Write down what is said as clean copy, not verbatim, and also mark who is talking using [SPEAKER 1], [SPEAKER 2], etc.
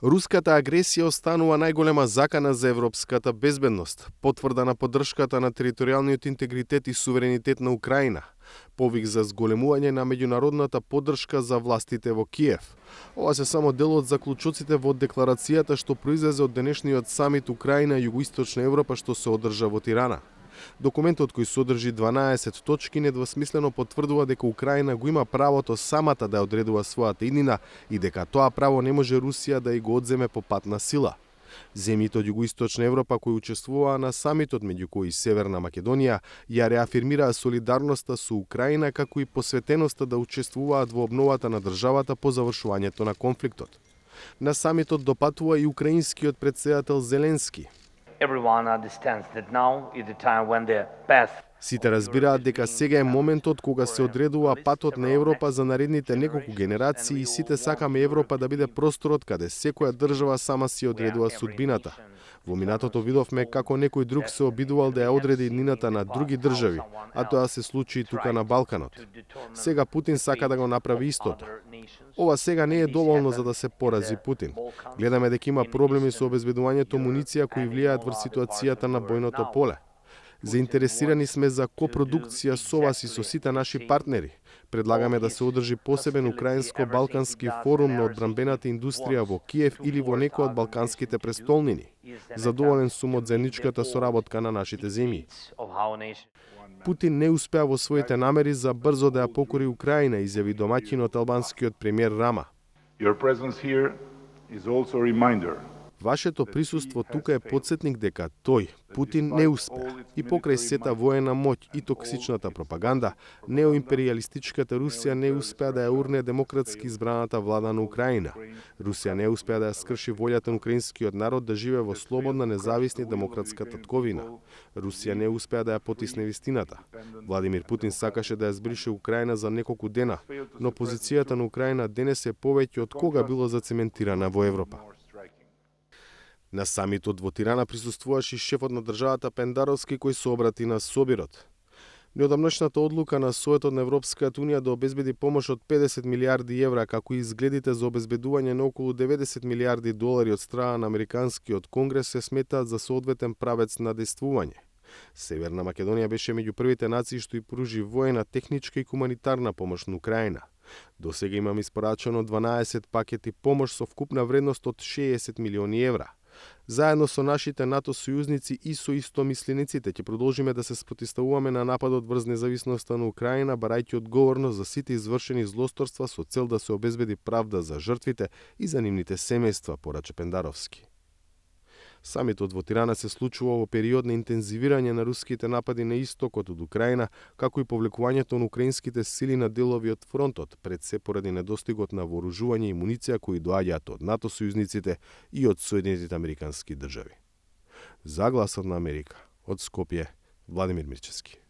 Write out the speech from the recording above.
[SPEAKER 1] Руската агресија останува најголема закана за европската безбедност, потврда на поддршката на територијалниот интегритет и суверенитет на Украина, повик за зголемување на меѓународната поддршка за властите во Киев. Ова се само дел од заклучоците во декларацијата што произлезе од денешниот самит Украина Југоисточна Европа што се одржа во Тирана. Документот кој содржи 12 точки недвосмислено потврдува дека Украина го има правото самата да одредува својата иднина и дека тоа право не може Русија да ја го одземе по пат на сила. Земјите од Југоисточна Европа кои учествуваа на самитот, меѓу кои Северна Македонија, ја реафирмираа солидарноста со Украина како и посветеноста да учествуваат во обновата на државата по завршувањето на конфликтот. На самитот допатува и украинскиот претседател Зеленски. Сите разбираат дека сега е моментот кога се одредува патот на Европа за наредните неколку генерации и сите сакаме Европа да биде просторот каде секоја држава сама си одредува судбината. Во минатото видовме како некој друг се обидувал да ја одреди иднината на други држави, а тоа се случи и тука на Балканот. Сега Путин сака да го направи истото. Ова сега не е доволно за да се порази Путин. Гледаме дека има проблеми со обезбедувањето муниција кои влијаат врз ситуацијата на бојното поле. Заинтересирани сме за копродукција со вас и со сите наши партнери. Предлагаме да се одржи посебен украинско-балкански форум на одбранбената индустрија во Киев или во некој од балканските престолнини. Задоволен сум од заедничката соработка на нашите земји. Путин не успеа во своите намери за брзо да ја покори Украина, изјави домаќинот албанскиот премиер Рама. Вашето присуство тука е потсетник дека тој, Путин, не успеа и покрај сета воена моќ и токсичната пропаганда, неоимперијалистичката Русија не успеа да ја урне демократски избраната влада на Украина. Русија не успеа да ја скрши волјата на украинскиот народ да живее во слободна, независна и демократска татковина. Русија не успеа да ја потисне вистината. Владимир Путин сакаше да ја збрише Украина за неколку дена, но позицијата на Украина денес е повеќе од кога било зацементирана во Европа. На самитот во Тирана присуствуваше и шефот на државата Пендаровски кој се обрати на Собирот. Неодамнашната одлука на Советот на Европската Унија да обезбеди помош од 50 милиарди евра, како и изгледите за обезбедување на околу 90 милиарди долари од страна на Американскиот конгрес се сметаат за соодветен правец на действување. Северна Македонија беше меѓу првите нации што и пружи воена, техничка и хуманитарна помош на Украина. До сега имам испорачано 12 пакети помош со вкупна вредност од 60 милиони евра. Заедно со нашите НАТО сојузници и со истомислениците ќе продолжиме да се спротивставуваме на нападот врз независноста на Украина, барајќи одговорност за сите извршени злосторства со цел да се обезбеди правда за жртвите и за нивните семејства, порача Пендаровски. Самитот во Тирана се случува во период на интензивирање на руските напади на истокот од Украина, како и повлекувањето на украинските сили на делови од фронтот, пред се поради недостигот на вооружување и муниција кои доаѓаат од НАТО сојузниците и од Соединетите американски држави. За Гласот на Америка, од Скопје, Владимир Мирчевски.